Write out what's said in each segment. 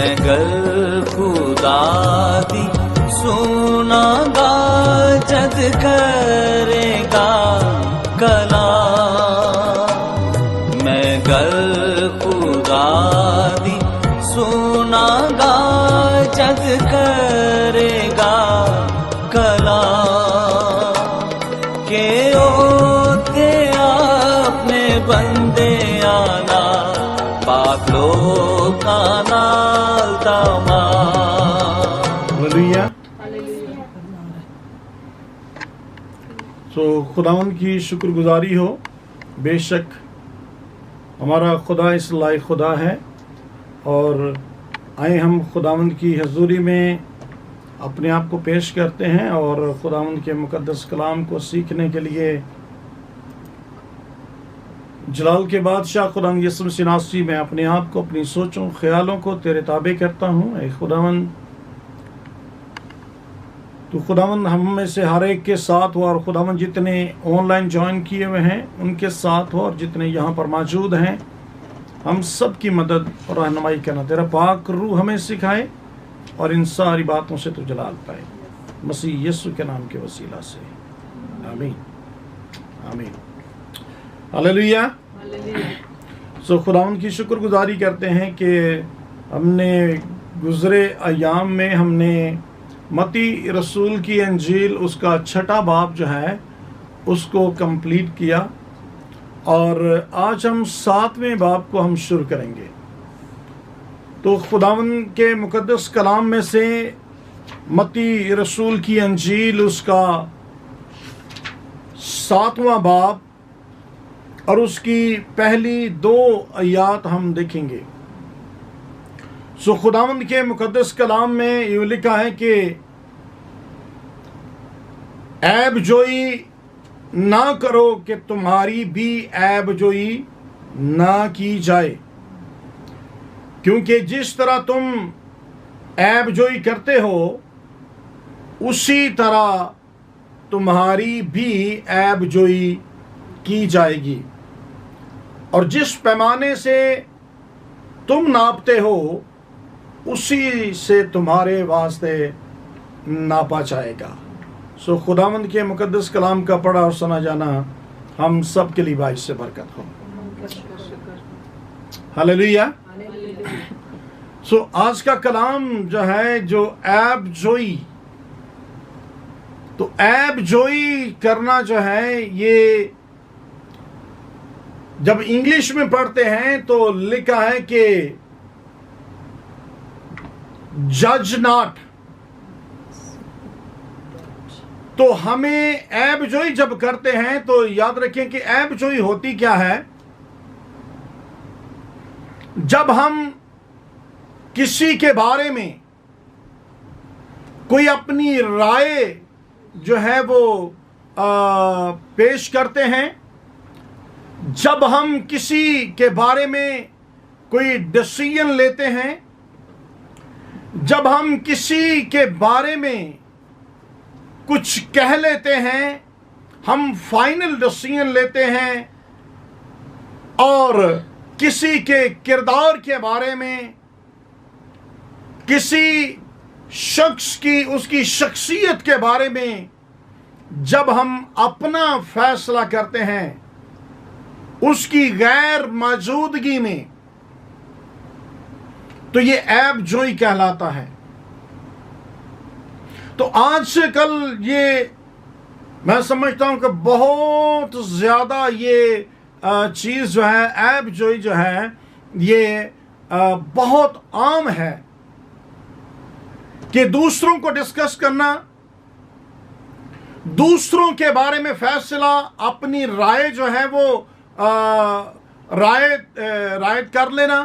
मैं गर खुदा दी सुनागा जद करेगा कलाम। मैं गर खुदा दी सुनागा जद करेगा कलाम। के ओते आपने बंदे आना पाक लोका नाल हालेलुया। तो खुदावंद की शुक्रगुजारी हो। बेशक हमारा खुदा इस लायक खुदा है, और आए हम खुदावंद की हजूरी में अपने आप को पेश करते हैं और खुदावंद के मुकद्दस कलाम को सीखने के लिए जलाल के बादशाह खुदावंद यीशु मसीह नासरी में अपने आप को, अपनी सोचों ख्यालों को तेरे ताबे करता हूँ। ऐ खुदावंद, तो खुदावंद हम में से हर एक के साथ हो, और खुदावंद जितने ऑनलाइन ज्वाइन किए हुए हैं उनके साथ हो, और जितने यहाँ पर मौजूद हैं हम सब की मदद और रहनुमाई करना तेरा पाक रूह हमें सिखाए, और इन सारी बातों से तू जलाल पाए, मसीह यीशु के नाम के वसीला से, आमीन आमीन। हालेलुया। सो खुदावंद की शुक्रगुजारी करते हैं कि हमने गुज़रे अयाम में हमने मती रसूल की अंजील उसका 6ठा बाब जो है उसको कंप्लीट किया, और आज हम 7वें बाब को हम शुरू करेंगे। तो खुदावंद के मुकद्दस कलाम में से मती रसूल की अंजील उसका 7वां बाब और उसकी पहली 2 आयात हम देखेंगे। सो खुदावंद के मुकद्दस कलाम में यूँ लिखा है कि ऐब जोई ना करो कि तुम्हारी भी ऐब जोई ना की जाए, क्योंकि जिस तरह तुम ऐब जोई करते हो उसी तरह तुम्हारी भी ऐब जोई की जाएगी, और जिस पैमाने से तुम नापते हो उसी से तुम्हारे वास्ते नापा जाएगा। सो खुदावंद के मुकद्दस कलाम का पढ़ा और सुना जाना हम सब के लिए बाइस से बरकत हो। हालेलुया। सो आज का कलाम जो है, जो ऐब जोई, तो ऐब जोई करना जो है, ये जब इंग्लिश में पढ़ते हैं तो लिखा है कि जज नॉट। तो हमें ऐब जोई जब करते हैं तो याद रखें कि ऐब जोई होती क्या है। जब हम किसी के बारे में कोई अपनी राय जो है वो पेश करते हैं, जब हम किसी के बारे में कोई डिसीजन लेते हैं, जब हम किसी के बारे में कुछ कह लेते हैं, हम फाइनल डिसीजन लेते हैं, और किसी के किरदार के बारे में, किसी शख्स की उसकी शख्सियत के बारे में जब हम अपना फैसला करते हैं उसकी गैर मौजूदगी में, तो ये ऐब जोई कहलाता है। तो आज से कल ये मैं समझता हूं कि बहुत ज्यादा ये चीज जो है, ऐब जोई जो है, ये बहुत आम है कि दूसरों को डिस्कस करना, दूसरों के बारे में फैसला, अपनी राय जो है वो राय कर लेना,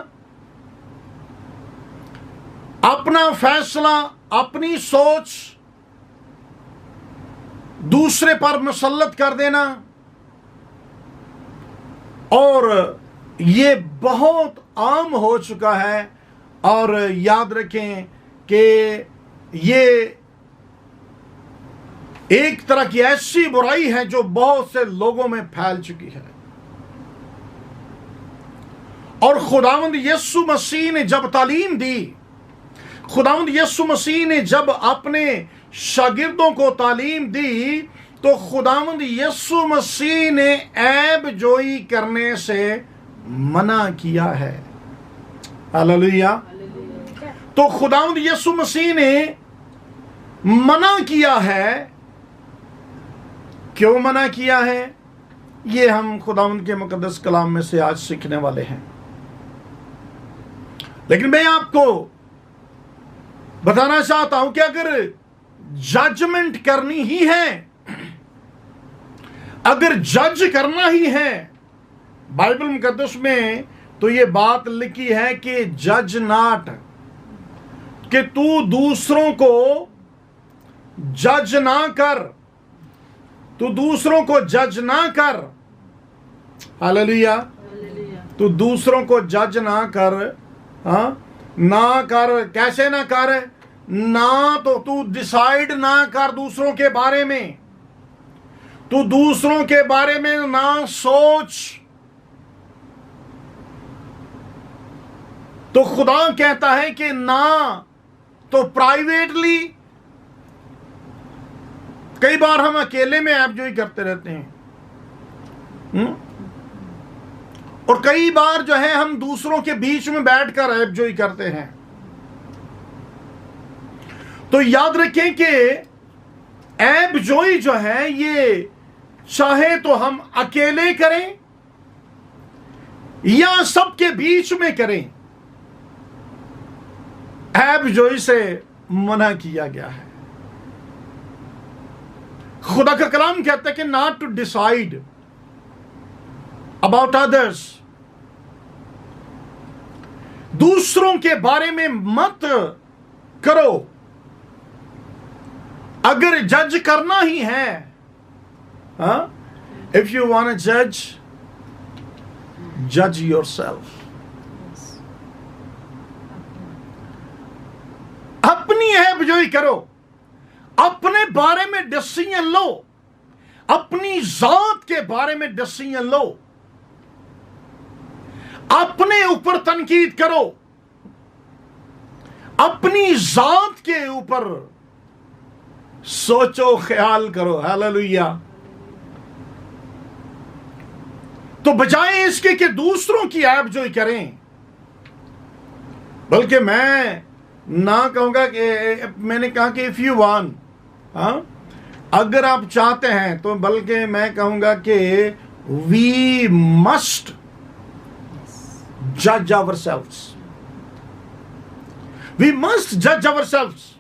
अपना फैसला, अपनी सोच दूसरे पर मुसल्लत कर देना, और ये बहुत आम हो चुका है। और याद रखें कि ये एक तरह की ऐसी बुराई है जो बहुत से लोगों में फैल चुकी है। और खुदावंद यीशु मसीह ने जब तालीम दी खुदावंद यीशु मसीह ने जब अपने शागिर्दों को तालीम दी तो खुदावंद यीशु मसीह ने ऐब जोई करने से मना किया है। हालेलुया। तो खुदावंद यीशु मसीह ने मना किया है। क्यों मना किया है, ये हम खुदावंद के मुकद्दस कलाम में से आज सीखने वाले हैं। लेकिन मैं आपको बताना चाहता हूं कि अगर जजमेंट करनी ही है, अगर जज करना ही है, बाइबल मुकद्दस में तो ये बात लिखी है कि जज नॉट, कि तू दूसरों को जज ना कर, तू दूसरों को जज ना कर। हालेलुया। तू दूसरों को जज ना कर। हाँ, ना कर। कैसे ना कर? ना तो तू डिसाइड ना कर दूसरों के बारे में, तू दूसरों के बारे में ना सोच। तो खुदा कहता है कि ना तो प्राइवेटली, कई बार हम अकेले में ऐबजोई करते रहते हैं, और कई बार जो है हम दूसरों के बीच में बैठकर ऐबजोई करते हैं। तो याद रखें कि ऐबजोई जो है ये चाहे तो हम अकेले करें या सबके बीच में करें, ऐबजोई से मना किया गया है। खुदा का कलाम कहता है कि not to decide about others, दूसरों के बारे में मत करो। अगर जज करना ही है, इफ यू वांट टू जज, जज योरसेल्फ। अपनी ऐबजोई करो, अपने बारे में डिसीजन लो, अपनी जात के बारे में डिसीजन लो, अपने ऊपर तनकीद करो, अपनी जात के ऊपर सोचो, ख्याल करो। हालेलुया। तो बजाय इसके कि दूसरों की ऐबजोई करें, बल्कि मैं ना कहूंगा कि, मैंने कहा कि इफ यू वांट, अगर आप चाहते हैं, तो बल्कि मैं कहूंगा कि वी मस्ट जज आवरसेल्व्स, वी मस्ट जज आवरसेल्व्स।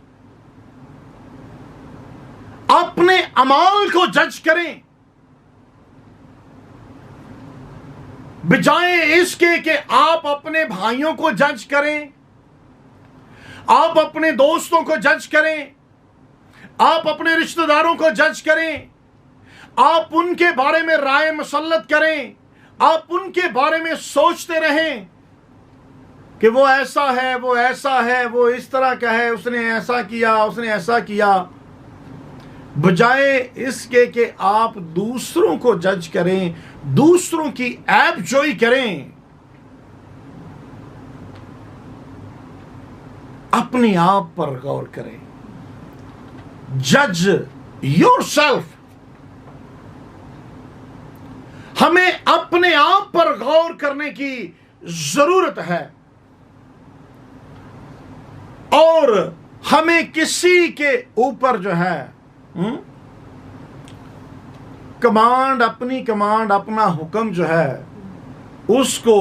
अपने अमाल को जज करें, बजाय इसके कि आप अपने भाइयों को जज करें, आप अपने दोस्तों को जज करें, आप अपने रिश्तेदारों को जज करें, आप उनके बारे में राय मसल्लत करें, आप उनके बारे में सोचते रहें कि वो ऐसा है, वो ऐसा है, वो इस तरह का है, उसने ऐसा किया, उसने ऐसा किया, बजाय इसके कि आप दूसरों को जज करें, दूसरों की ऐबजोई करें, अपने आप पर गौर करें। जज योरसेल्फ। हमें अपने आप पर गौर करने की जरूरत है, और हमें किसी के ऊपर जो है कमांड, अपनी कमांड, अपना हुक्म जो है, उसको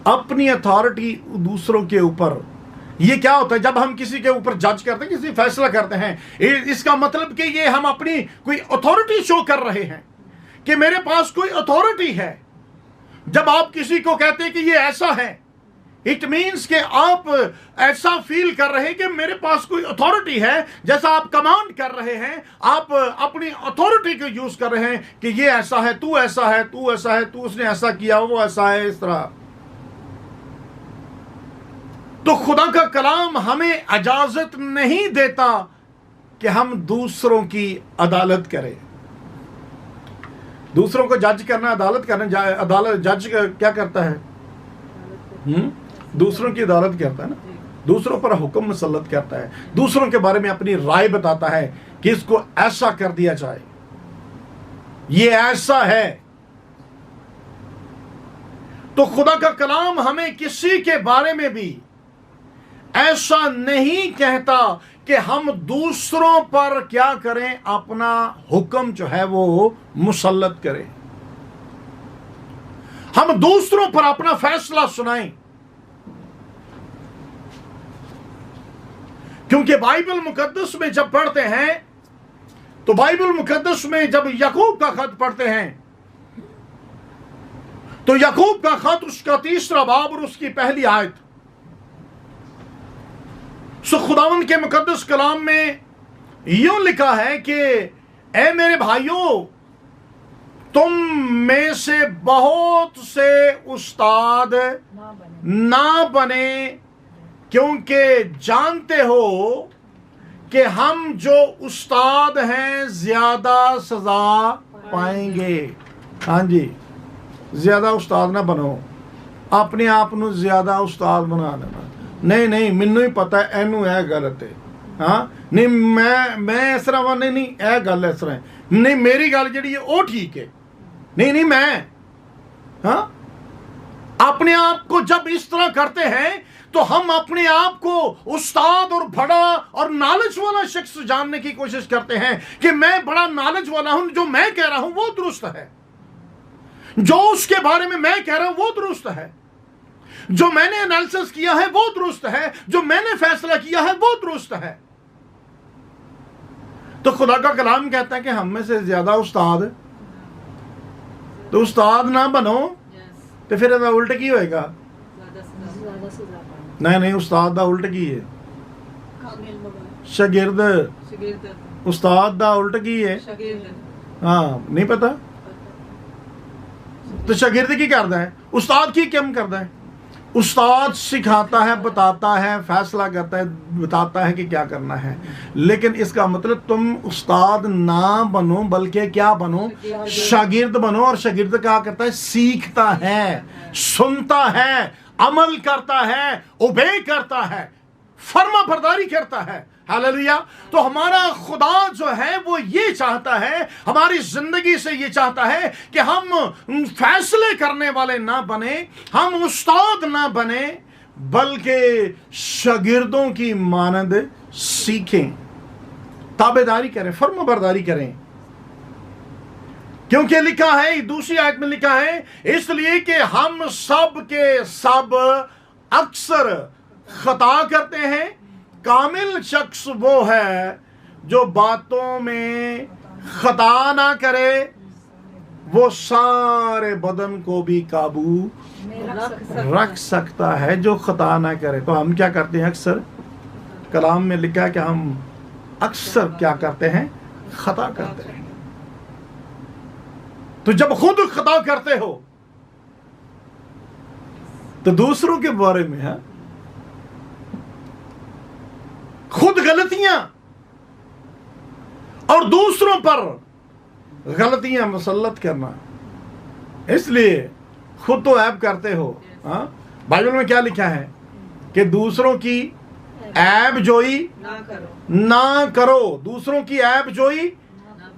अपनी अथॉरिटी दूसरों के ऊपर। ये क्या होता है जब हम किसी के ऊपर जज करते हैं, किसी फैसला करते हैं, इसका मतलब कि ये हम अपनी कोई अथॉरिटी शो कर रहे हैं कि मेरे पास कोई अथॉरिटी है। जब आप किसी को कहते हैं कि ये ऐसा है, इट मीन्स कि आप ऐसा फील कर रहे हैं कि मेरे पास कोई अथॉरिटी है, जैसा आप कमांड कर रहे हैं, आप अपनी अथॉरिटी को यूज कर रहे हैं कि ये ऐसा है, तू ऐसा है, तू ऐसा है, तू उसने ऐसा किया, वो ऐसा है, इस तरह। तो खुदा का कलाम हमें इजाजत नहीं देता कि हम दूसरों की अदालत करें। दूसरों को जज करना, अदालत करना, अदालत जज क्या करता है? दूसरों की अदालत करता है ना। दूसरों पर हुक्म मुसल्लत करता है, दूसरों के बारे में अपनी राय बताता है कि इसको ऐसा कर दिया जाए, ये ऐसा है। तो खुदा का कलाम हमें किसी के बारे में भी ऐसा नहीं कहता कि हम दूसरों पर क्या करें, अपना हुक्म जो है वो मुसल्लत करें, हम दूसरों पर अपना फैसला सुनाएं। क्योंकि बाइबल मुकद्दस में जब पढ़ते हैं, तो बाइबल मुकद्दस में जब याकूब का खत पढ़ते हैं, तो याकूब का खत उसका 3रा बाब और उसकी पहली आयत, सो खुदावंद के मुकद्दस कलाम में यूं लिखा है कि ऐ मेरे भाइयों, तुम में से बहुत से उस्ताद ना बने, क्योंकि जानते हो कि हम जो उस्ताद हैं ज्यादा सजा पाएंगे। हाँ जी, ज्यादा उस्ताद ना बनो, अपने आप ਨੂੰ ज्यादा उस्ताद बना लेना। नहीं नहीं, ਮੈਨੂੰ ही पता है ਇਹਨੂੰ ਇਹ गलत है। हाँ नहीं, मैं इस तरह वा नहीं, ਇਹ ਗੱਲ इस तरह है नहीं, मेरी गल ਜਿਹੜੀ है वो ठीक है। नहीं मैं, हाँ, अपने आप को जब इस तरह करते हैं तो हम अपने आप को उस्ताद और बड़ा और नॉलेज वाला शख्स जानने की कोशिश करते हैं कि मैं बड़ा नॉलेज वाला हूं, जो मैं कह रहा हूं वो दुरुस्त है, जो उसके बारे में मैं कह रहा हूं वो दुरुस्त है, जो मैंने एनालिसिस किया है वो दुरुस्त है, जो मैंने फैसला किया है वो दुरुस्त है। तो खुदा का कलाम कहता है कि हम में से ज्यादा उस्ताद, तो उस्ताद ना बनो, तो फिर ਇਹਦਾ उल्ट की होएगा? नहीं, उस्ताद दा उल्ट की है? शागिर्द। उस्ताद दा उल्ट की है? हाँ, नहीं पता? तो शागिर्द की करता है, उस्ताद की क्या करता है? उस्ताद सिखाता है, बताता है, फैसला करता है, बताता है कि क्या करना है, लेकिन इसका मतलब तुम उस्ताद ना बनो, बल्कि क्या बनो? शागिर्द बनो। और शागिर्द क्या करता है? सीखता है, सुनता है, अमल करता है, ओबे करता है, फर्मा बरदारी करता है। हालेलुया। तो हमारा खुदा जो है वो ये चाहता है, हमारी जिंदगी से ये चाहता है कि हम फैसले करने वाले ना बने, हम उस्ताद ना बने, बल्कि शागिर्दों की मानद सीखें, ताबेदारी करें, फर्मा बरदारी करें। क्योंकि लिखा है, दूसरी आयत में लिखा है, इसलिए कि हम सब के सब अक्सर खता करते हैं, कामिल शख्स वो है जो बातों में खता ना करे, वो सारे बदन को भी काबू रख सकता है जो खता ना करे। तो हम क्या करते हैं? अक्सर कलाम में लिखा है कि हम अक्सर क्या करते हैं? खता करते हैं। तो जब खुद खता करते हो तो दूसरों के बारे में है खुद गलतियां और दूसरों पर गलतियां मुसल्लत करना, इसलिए खुद तो ऐब करते हो। हाँ, बाइबल में क्या लिखा है कि दूसरों की ऐब जोई ना करो, दूसरों की ऐब जोई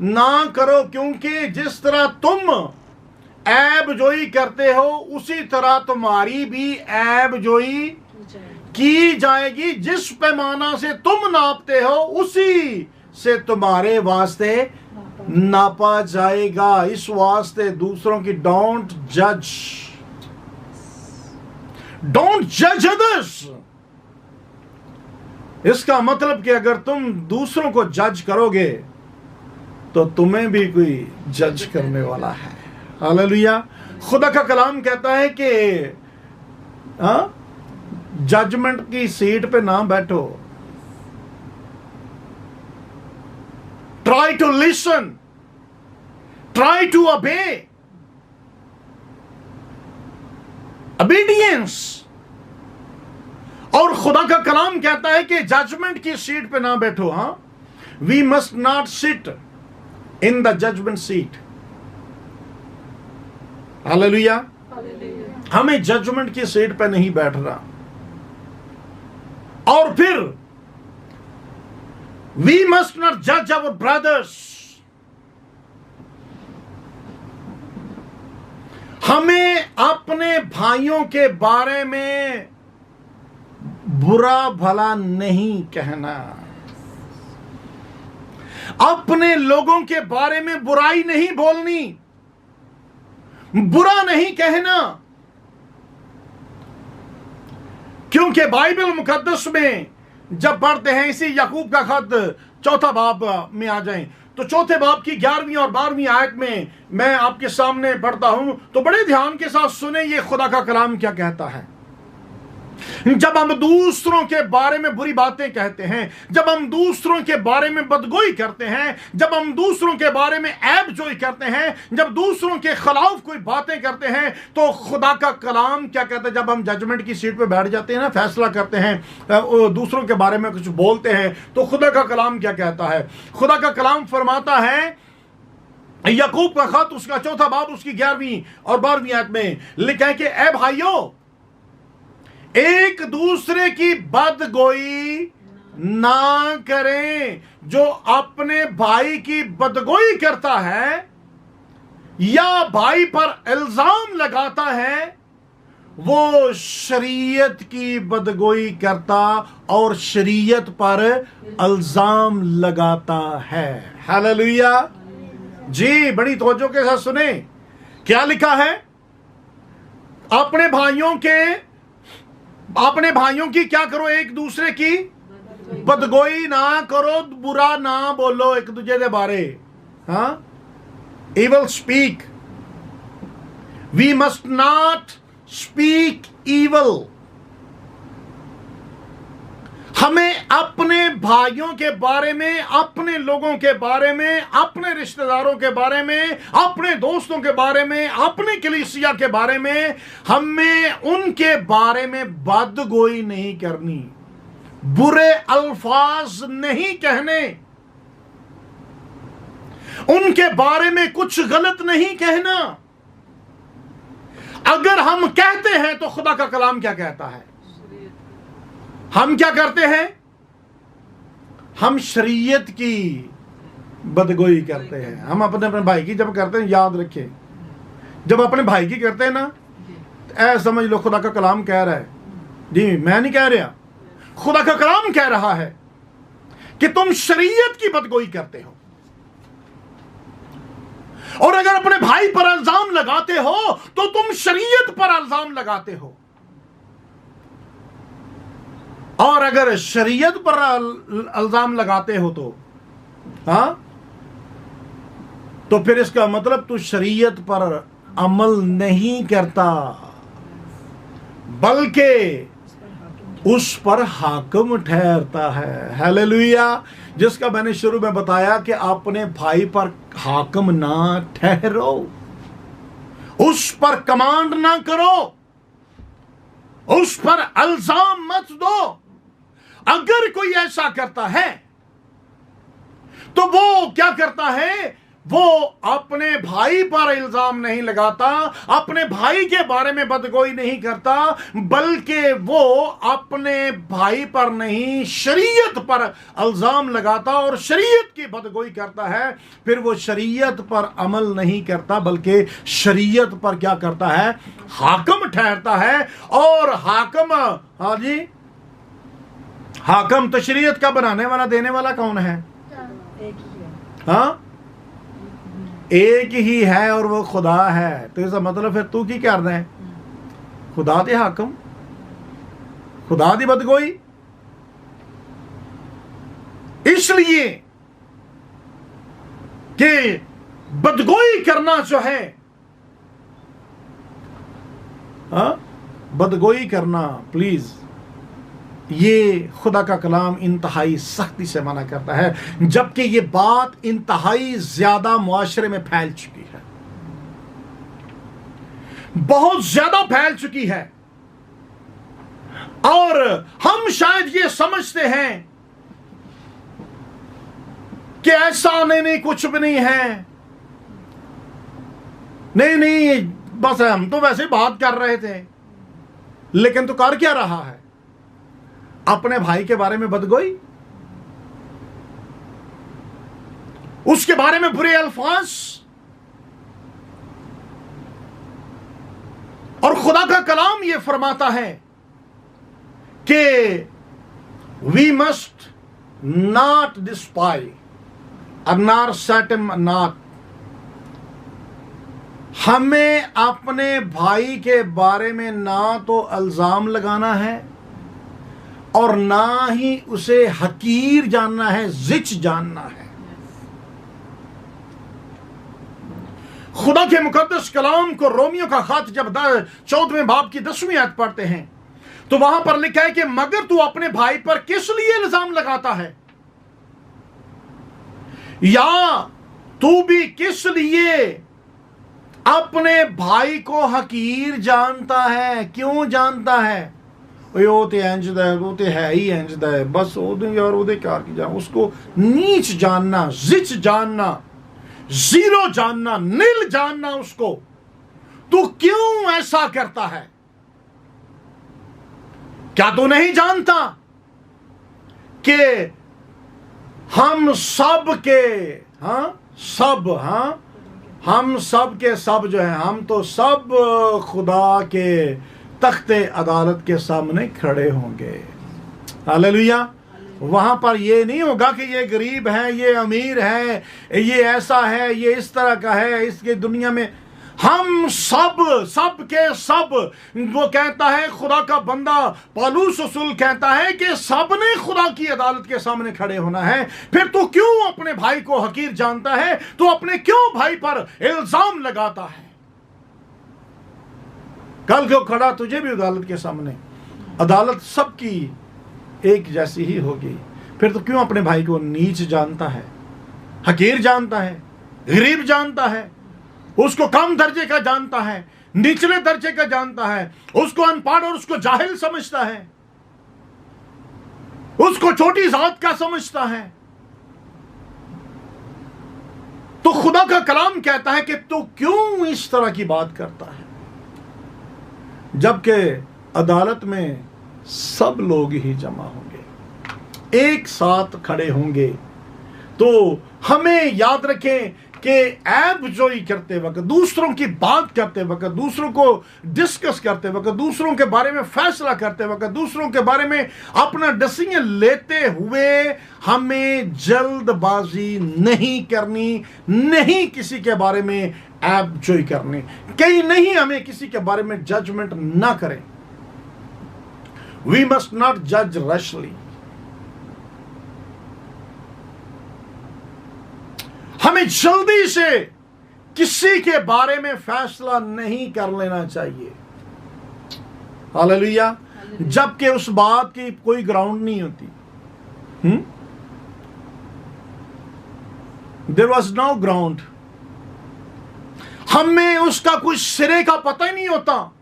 ना करो, क्योंकि जिस तरह तुम ऐब जोई करते हो उसी तरह तुम्हारी भी ऐब जोई की जाएगी। जिस पैमाना से तुम नापते हो उसी से तुम्हारे वास्ते नापा जाएगा। इस वास्ते दूसरों की डोंट जज अदर्स। इसका मतलब कि अगर तुम दूसरों को जज करोगे तो तुम्हें भी कोई जज करने वाला है। हालेलुया। खुदा का कलाम कहता है कि जजमेंट की सीट पे ना बैठो, try to listen, try to obey, obedience. और खुदा का कलाम कहता है कि जजमेंट की सीट पे ना बैठो। हाँ, we must not sit in the judgment seat. Hallelujah. हमें जजमेंट की सीट पे नहीं बैठना। और फिर वी मस्ट नॉट जज अवर ब्रदर्स, हमें अपने भाइयों के बारे में बुरा भला नहीं कहना, अपने लोगों के बारे में बुराई नहीं बोलनी, बुरा नहीं कहना। क्योंकि बाइबल मुकद्दस में जब पढ़ते हैं, इसी याकूब का खत चौथा बाब में आ जाएं, तो चौथे बाब की 11वीं और 12वीं आयत में मैं आपके सामने पढ़ता हूं, तो बड़े ध्यान के साथ सुने ये खुदा का कलाम क्या कहता है। जब हम दूसरों के बारे में बुरी बातें कहते हैं, जब हम दूसरों के बारे में बदगोई करते हैं, जब हम दूसरों के बारे में ऐब जोई करते हैं, जब दूसरों के खिलाफ कोई बातें करते हैं, तो खुदा का कलाम क्या कहता है। जब हम जजमेंट की सीट पे बैठ जाते हैं ना, फैसला करते हैं, दूसरों के बारे में कुछ बोलते हैं, तो खुदा का कलाम क्या कहता है। खुदा का कलाम फरमाता है, याकूब का खत उसका चौथा बाब उसकी 11वीं और 12वीं आयत में लिखा है कि ऐ भाइयों, एक दूसरे की बदगोई ना करें। जो अपने भाई की बदगोई करता है या भाई पर इल्जाम लगाता है, वो शरीयत की बदगोई करता और शरीयत पर इल्जाम लगाता है। हालेलुया जी, बड़ी तवज्जो के साथ सुने क्या लिखा है। अपने भाइयों की क्या करो, एक दूसरे की बदगोई ना करो, बुरा ना बोलो एक दूसरे के बारे। हाँ, evil speak, we must not speak evil। हमें अपने भाइयों के बारे में, अपने लोगों के बारे में, अपने रिश्तेदारों के बारे में, अपने दोस्तों के बारे में, अपने कलीसिया के बारे में, हमें उनके बारे में बदगोई नहीं करनी, बुरे अल्फाज नहीं कहने, उनके बारे में कुछ गलत नहीं कहना। अगर हम कहते हैं तो खुदा का कलाम क्या कहता है। हम क्या करते हैं, हम शरीयत की बदगोई करते हैं। हम अपने भाई की जब करते हैं, याद रखिए, जब अपने भाई की करते हैं ना, ऐसा समझ लो खुदा का कलाम कह रहा है, जी मैं नहीं कह रहा, खुदा का कलाम कह रहा है कि तुम शरीयत की बदगोई करते हो। और अगर अपने भाई पर इल्जाम लगाते हो तो तुम शरीयत पर इल्जाम लगाते हो। और अगर शरीयत पर इल्जाम लगाते हो तो तो फिर इसका मतलब तू शरीयत पर अमल नहीं करता, बल्कि उस पर हाकिम ठहरता है। हालेलुया। जिसका मैंने शुरू में बताया कि अपने भाई पर हाकिम ना ठहरो, उस पर कमांड ना करो, उस पर इल्जाम मत दो। अगर कोई ऐसा करता है तो वो क्या करता है, वो अपने भाई पर इल्जाम नहीं लगाता, अपने भाई के बारे में बदगोई नहीं करता, बल्कि वो अपने भाई पर नहीं शरीयत पर इल्जाम लगाता और शरीयत की बदगोई करता है। फिर वो शरीयत पर अमल नहीं करता, बल्कि शरीयत पर क्या करता है, हाकिम ठहरता है। और हाकिम, हाँ जी, हाकिम तो शरीयत का बनाने वाला देने वाला कौन है? हाँ, एक ही है और वो खुदा है। तो इसका मतलब फिर तू की कर रहा है, खुदा दे हाकिम, खुदा दी बदगोई। इसलिए कि बदगोई करना जो है, बदगोई करना, प्लीज, ये खुदा का कलाम इंतहाई सख्ती से मना करता है। जबकि ये बात इंतहाई ज्यादा मुआशरे में फैल चुकी है, बहुत ज्यादा फैल चुकी है। और हम शायद ये समझते हैं कि ऐसा नहीं, कुछ भी नहीं है, नहीं, बस हम तो वैसे बात कर रहे थे। लेकिन तो कर क्या रहा है? अपने भाई के बारे में बदगोई, उसके बारे में बुरे अल्फाज। और खुदा का कलाम यह फरमाता है कि वी मस्ट नॉट डिस्पाई अनार सैटम अनाथ। हमें अपने भाई के बारे में ना तो इल्जाम लगाना है और ना ही उसे हकीर जानना है, जिच जानना है। खुदा के मुकद्दस कलाम को रोमियो का खत जब 14वें बाब की 10वीं आयत पढ़ते हैं तो वहां पर लिखा है कि मगर तू अपने भाई पर किस लिए इल्जाम लगाता है, या तू भी किस लिए अपने भाई को हकीर जानता है। क्यों जानता है? वो तो इंज दा, वो तो है ही इंज दा है, बस ओदे यार ओदे कार की जा। उसको नीच जानना, जिच जानना, जीरो जानना, नील जानना उसको। तू क्यों ऐसा करता है? क्या तू नहीं जानता कि हम सब के हम सब के सब जो है, हम तो सब खुदा के तख्ते अदालत के सामने खड़े होंगे। हालेलुया। वहां पर ये नहीं होगा कि ये गरीब है, ये अमीर है, ये ऐसा है, ये इस तरह का है। इसके दुनिया में हम सब के सब, वो कहता है खुदा का बंदा पौलुस रसूल कहता है कि सब ने खुदा की अदालत के सामने खड़े होना है। फिर तू क्यों अपने भाई को हकीर जानता है? तू अपने क्यों भाई पर इल्जाम लगाता है? कल को खड़ा तुझे भी अदालत के सामने, अदालत सबकी एक जैसी ही होगी। फिर तो क्यों अपने भाई को नीच जानता है, हकीर जानता है, गरीब जानता है, उसको कम दर्जे का जानता है, निचले दर्जे का जानता है, उसको अनपढ़ और उसको जाहिल समझता है, उसको छोटी जात का समझता है। तो खुदा का कलाम कहता है कि तू क्यों इस तरह की बात करता है, जबकि अदालत में सब लोग ही जमा होंगे, एक साथ खड़े होंगे। तो हमें याद रखें कि ऐब जोई करते वक्त, दूसरों की बात करते वक्त, दूसरों को डिस्कस करते वक्त, दूसरों के बारे में फैसला करते वक्त, दूसरों के बारे में अपना डिसीजन लेते हुए हमें जल्दबाजी नहीं करनी, नहीं किसी के बारे में ऐब जोई करनी, कहीं नहीं हमें किसी के बारे में जजमेंट ना करें। वी मस्ट नॉट जज रशली। हमें जल्दी से किसी के बारे में फैसला नहीं कर लेना चाहिए। हालेलुया। जबकि उस बात की कोई ग्राउंड नहीं होती। There was no ground. हमें उसका कुछ सिरे का पता ही नहीं होता,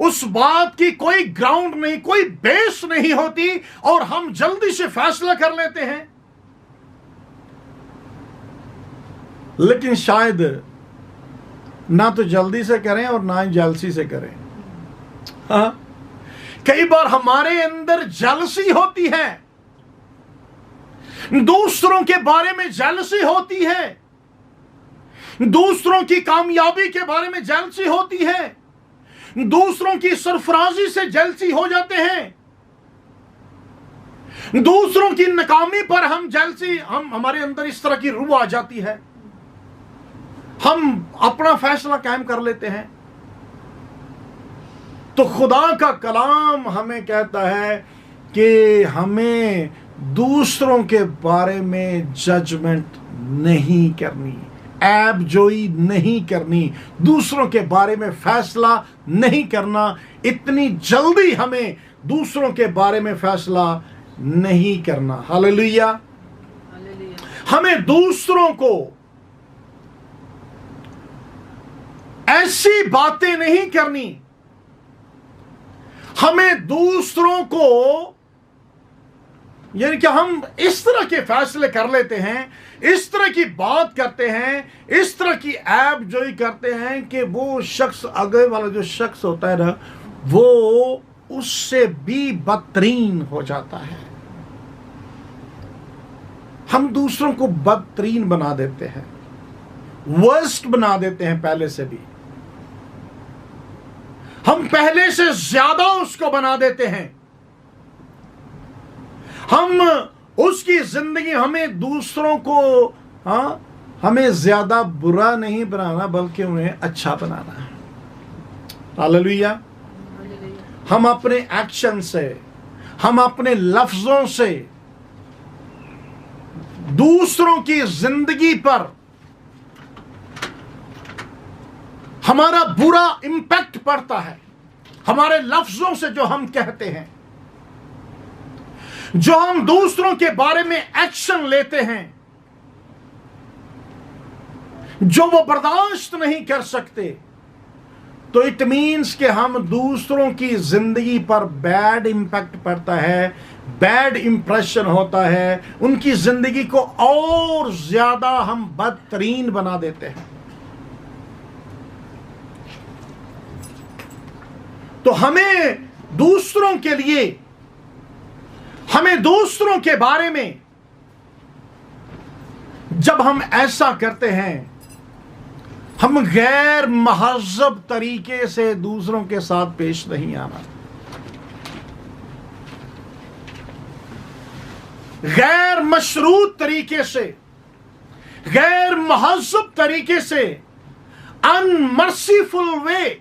उस बात की कोई ग्राउंड नहीं, कोई बेस नहीं होती, और हम जल्दी से फैसला कर लेते हैं। लेकिन शायद ना तो जल्दी से करें और ना ही जलसी से करें। हाँ, कई बार हमारे अंदर जलसी होती है, दूसरों के बारे में जलसी होती है, दूसरों की कामयाबी के बारे में जलसी होती है, दूसरों की सरफराजी से जलसी हो जाते हैं, दूसरों की नाकामी पर हम जलसी, हमारे अंदर इस तरह की रूह आ जाती है, हम अपना फैसला कायम कर लेते हैं। तो खुदा का कलाम हमें कहता है कि हमें दूसरों के बारे में जजमेंट नहीं करनी, ऐब जोई नहीं करनी, दूसरों के बारे में फैसला नहीं करना। इतनी जल्दी हमें दूसरों के बारे में फैसला नहीं करना। हालेलुया। हमें दूसरों को ऐसी बातें नहीं करनी, हमें दूसरों को, यानी कि हम इस तरह के फैसले कर लेते हैं, इस तरह की बात करते हैं, इस तरह की ऐब जोई करते हैं कि वो शख्स, आगे वाला जो शख्स होता है ना, वो उससे भी बदतरीन हो जाता है। हम दूसरों को बदतरीन बना देते हैं, वर्स्ट बना देते हैं। पहले से भी हम पहले से ज्यादा उसको बना देते हैं। हम उसकी जिंदगी, हमें दूसरों को हमें ज्यादा बुरा नहीं बनाना बल्कि उन्हें अच्छा बनाना है। हालेलुया। हम अपने एक्शन से, हम अपने लफ्जों से दूसरों की जिंदगी पर हमारा बुरा इंपैक्ट पड़ता है। हमारे लफ्जों से जो हम कहते हैं, जो हम दूसरों के बारे में एक्शन लेते हैं, जो वो बर्दाश्त नहीं कर सकते, तो इट मीन्स कि हम दूसरों की जिंदगी पर बैड इंपैक्ट पड़ता है, बैड इंप्रेशन होता है, उनकी जिंदगी को और ज्यादा हम बदतरीन बना देते हैं। तो हमें दूसरों के लिए, हमें दूसरों के बारे में जब हम ऐसा करते हैं, हम गैर महज़ब तरीके से दूसरों के साथ पेश नहीं आना, गैर मशरूत तरीके से, गैर महज़ब तरीके से, अनमर्सीफुल वे,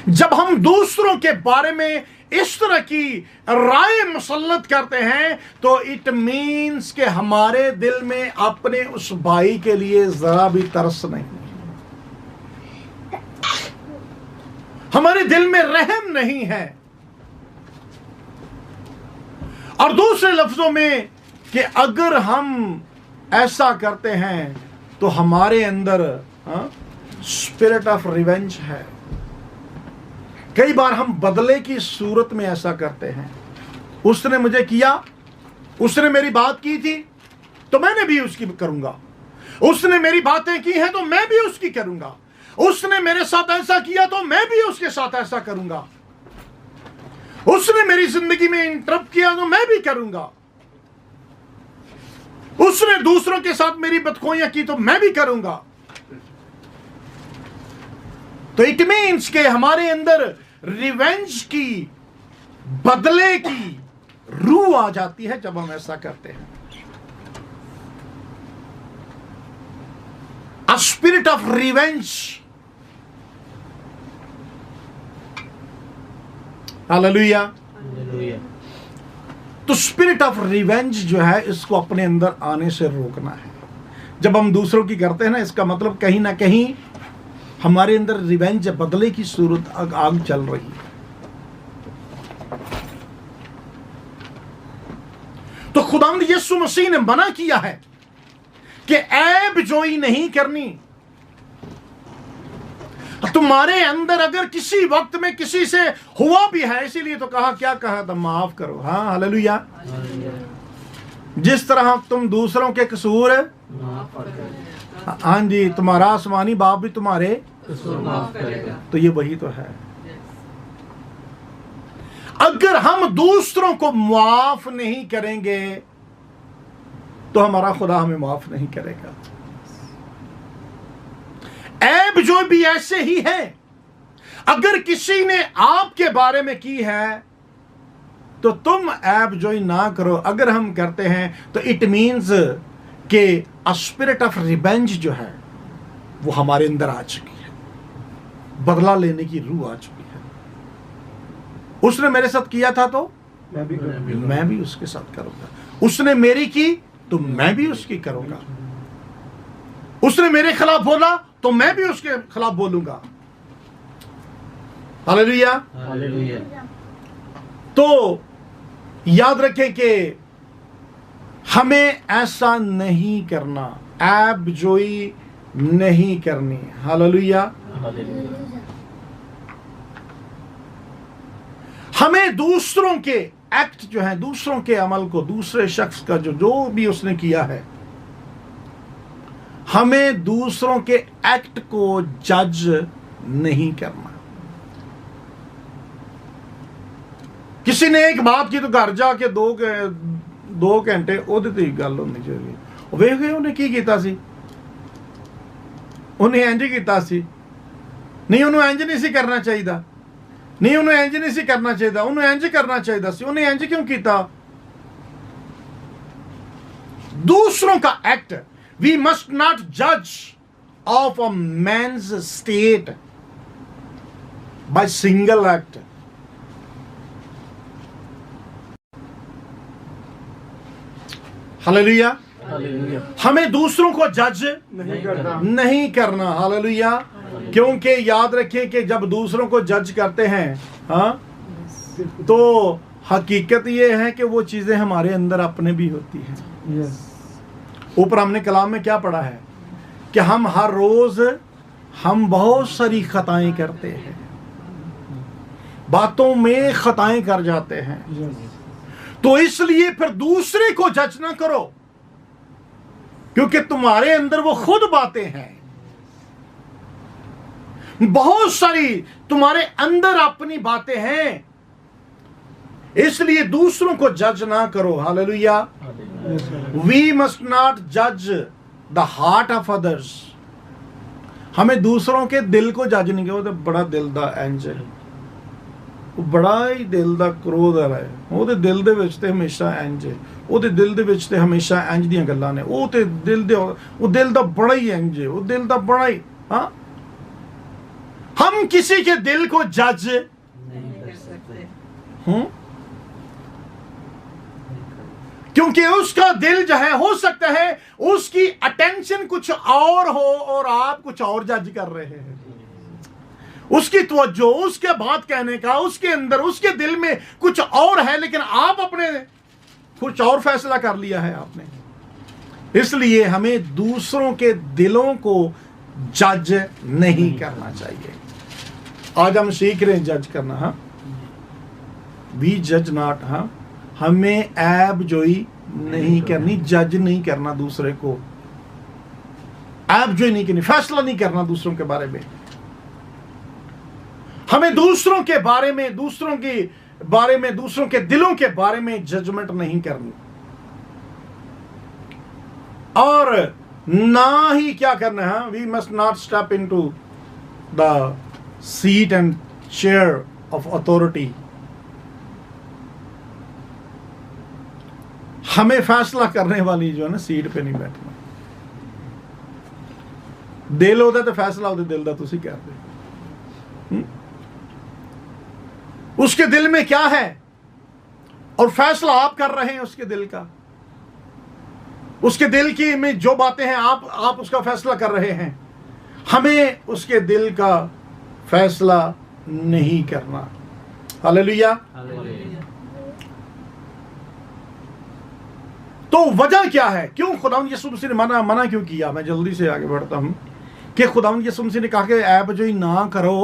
जब हम दूसरों के बारे में इस तरह की राय मुसल्लत करते हैं, तो इट मीन्स कि हमारे दिल में अपने उस भाई के लिए जरा भी तरस नहीं, हमारे दिल में रहम नहीं है। और दूसरे लफ्जों में कि अगर हम ऐसा करते हैं तो हमारे अंदर स्पिरिट ऑफ रिवेंज है। कई बार हम बदले की सूरत में ऐसा करते हैं। उसने मुझे किया, उसने मेरी बात की थी तो मैंने भी उसकी करूंगा, उसने मेरी बातें की हैं तो मैं भी उसकी करूंगा, उसने मेरे साथ ऐसा किया तो मैं भी उसके साथ ऐसा करूंगा, उसने मेरी जिंदगी में इंटरप्ट किया तो मैं भी करूंगा, उसने दूसरों के साथ मेरी बदखोइयां की तो मैं भी करूंगा। तो इट मीन्स के हमारे अंदर रिवेंज की, बदले की रूह आ जाती है जब हम ऐसा करते हैं। A spirit of revenge. Hallelujah. तो स्पिरिट ऑफ रिवेंज जो है, इसको अपने अंदर आने से रोकना है। जब हम दूसरों की करते हैं ना, इसका मतलब कहीं ना कहीं हमारे अंदर रिवेंज, बदले की सूरत आग चल रही है। तो खुदावंद यीशु मसीह ने मना किया है कि ऐब जोई नहीं करनी। तुम्हारे अंदर अगर किसी वक्त में किसी से हुआ भी है, इसीलिए तो कहा, क्या कहा था, माफ करो। हाँ, हालेलुया। जिस तरह तुम दूसरों के कसूर, हाँ जी, तुम्हारा आसमानी बाप भी तुम्हारे कसूर माफ करेगा। तो ये वही तो है। अगर हम दूसरों को माफ नहीं करेंगे तो हमारा खुदा हमें माफ नहीं करेगा। ऐब जो भी ऐसे ही है। अगर किसी ने आपके बारे में की है तो तुम ऐब जोई ना करो। अगर हम करते हैं तो इट मीन्स कि अ स्पिरिट ऑफ रिवेंज जो है वो हमारे अंदर आ चुकी है, बदला लेने की रूह आ चुकी है। उसने मेरे साथ किया था तो मैं भी उसके साथ करूंगा। उसने मेरी की तो मैं भी उसकी करूंगा। उसने मेरे खिलाफ बोला तो मैं भी उसके खिलाफ बोलूंगा। हालेलुया। हालेलुया। तो याद रखें कि हमें ऐसा नहीं करना, ऐब जोई नहीं करनी। हालेलुया। हमें दूसरों के एक्ट जो है, दूसरों के अमल को, दूसरे शख्स का जो भी उसने किया है, हमें दूसरों के एक्ट को जज नहीं करना। किसी ने एक बात की तो घर जाके 2 घंटे ਉਹਦੇ ਤੇ ਗੱਲ ਹੋਣੀ ਚਾਹੀਦੀ। ਵੇਖ ਗਏ ਉਹਨੇ ਕੀ ਕੀਤਾ ਸੀ, ਉਹਨੇ ਇੰਜ ਕੀਤਾ ਸੀ, ਨਹੀਂ ਉਹਨੂੰ ਇੰਜ ਨਹੀਂ ਸੀ ਕਰਨਾ ਚਾਹੀਦਾ, ਨਹੀਂ ਉਹਨੂੰ ਇੰਜ ਨਹੀਂ ਸੀ ਕਰਨਾ ਚਾਹੀਦਾ, ਉਹਨੂੰ ਇੰਜ ਕਰਨਾ ਚਾਹੀਦਾ ਸੀ, ਉਹਨੇ ਇੰਜ ਕਿਉਂ ਕੀਤਾ। दूसरों का एक्ट, वी मस्ट नॉट जज of a man's state by single act. Hallelujah. हमें दूसरों को जज नहीं करना। हालेलुया। क्योंकि याद रखें कि जब दूसरों को जज करते हैं, हाँ, तो हकीकत ये है कि वो चीजें हमारे अंदर अपने भी होती हैं। ऊपर हमने कलाम में क्या पढ़ा है कि हम हर रोज हम बहुत सारी खताएं करते हैं, बातों में खताएं कर जाते हैं। तो इसलिए फिर दूसरे को जज ना करो, क्योंकि तुम्हारे अंदर वो खुद बातें हैं, बहुत सारी तुम्हारे अंदर अपनी बातें हैं, इसलिए दूसरों को जज ना करो। हालेलुया। वी मस्ट नॉट जज द हार्ट ऑफ अदर्स। हमें दूसरों के दिल को जज नहीं किया। वो तो बड़ा दिल दा इंज है, वो बड़ा ही दिल दा क्रोध है, ਉਹਦੇ ਦਿਲ ਦੇ ਵਿੱਚ ਤੇ ਹਮੇਸ਼ਾ ਇੰਜ ਹੈ, ਉਹਦੇ ਦਿਲ ਦੇ ਵਿੱਚ ਤੇ ਹਮੇਸ਼ਾ ਇੰਜ ਦੀਆਂ ਗੱਲਾਂ ਨੇ, ਉਹ ਤੇ ਦਿਲ ਦੇ ਉਹ ਦਿਲ ਦਾ ਬੜਾ ਹੀ ਇੰਜ ਹੈ, ਉਹ ਦਿਲ ਦਾ बड़ा ही। हाँ, हम किसी के दिल को जज नहीं कर सकते, क्योंकि उसका दिल जो है, हो सकता है उसकी अटेंशन कुछ और हो और आप कुछ और जज कर रहे हैं। उसकी तवज्जो, उसके बात कहने का, उसके अंदर उसके दिल में कुछ और है, लेकिन आप अपने कुछ और फैसला कर लिया है आपने। इसलिए हमें दूसरों के दिलों को जज नहीं करना चाहिए। आज हम सीख रहे हैं जज करना। हाँ, वी जज नॉट। हाँ, हमें ऐब जोई नहीं करनी, जज नहीं करना दूसरे को, ऐब जोई नहीं करनी, फैसला नहीं करना दूसरों के बारे में। हमें दूसरों के बारे में, दूसरों के दिलों के बारे में जजमेंट नहीं करनी, और ना ही क्या करना है, we must not step into the seat and chair of authority. हमें फैसला करने वाली जो है ना सीट पे नहीं बैठना। दिल होता तो फैसला होता दिल का तुसी कर दे। उसके दिल में क्या है और फैसला आप कर रहे हैं उसके दिल का, उसके दिल की में जो बातें हैं आप उसका फैसला कर रहे हैं। हमें उसके दिल का फैसला नहीं करना। हालेलुया। तो वजह क्या है, क्यों खुदावंद यीशु मसीह ने मना क्यों किया। मैं जल्दी से आगे बढ़ता हूं कि खुदावंद यीशु मसीह ने कहा कि ऐब जोई ना करो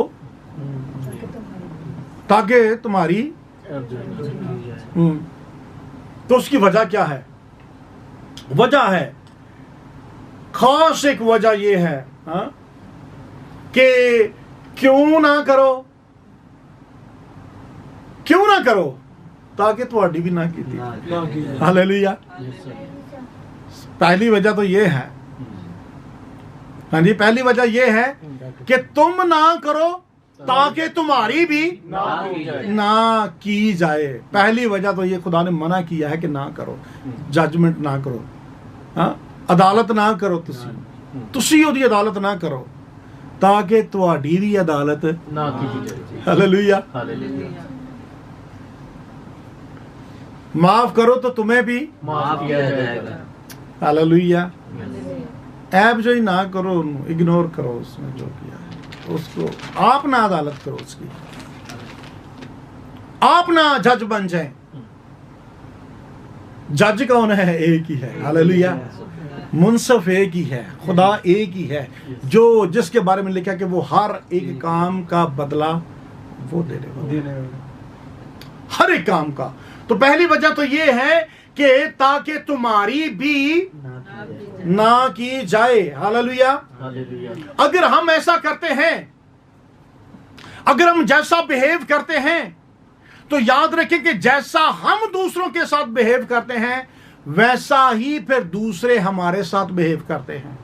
ताकि तुम्हारी, तो उसकी वजह क्या है। वजह है, खास एक वजह यह है, हाँ, कि क्यों ना करो, क्यों ना करो ताकि तुम्हारी भी ना की थी। हालेलुया। पहली वजह तो ये है, हाँ जी, पहली वजह ये है कि तुम ना करो ताकि तुम्हारी भी ना की जाए। पहली वजह तो ये खुदा ने मना किया है कि ना करो, जजमेंट ना करो, हाँ, अदालत ना करो, तुसी ओदी अदालत ना करो ताकि तुम्हारी भी अदालत ना की जाए। हालेलुया। माफ करो तो तुम्हें भी माफ किया जाएगा। हालेलुया। ऐब जो ही ना करो, इग्नोर करो उसने जो किया है, उसको आप ना अदालत करो उसकी, आप ना जज बन जाए। जज कौन है? एक ही है। हालेलुया। मुंसफ एक ही है, खुदा एक ही है, जो जिसके बारे में लिखा कि वो हर एक काम का बदला वो देने वाला, हर एक काम का। तो पहली वजह तो ये है कि ताकि तुम्हारी भी ना की जाए। हालेलुया। अगर हम ऐसा करते हैं, अगर हम जैसा बिहेव करते हैं, तो याद रखें कि जैसा हम दूसरों के साथ बिहेव करते हैं वैसा ही फिर दूसरे हमारे साथ बिहेव करते हैं।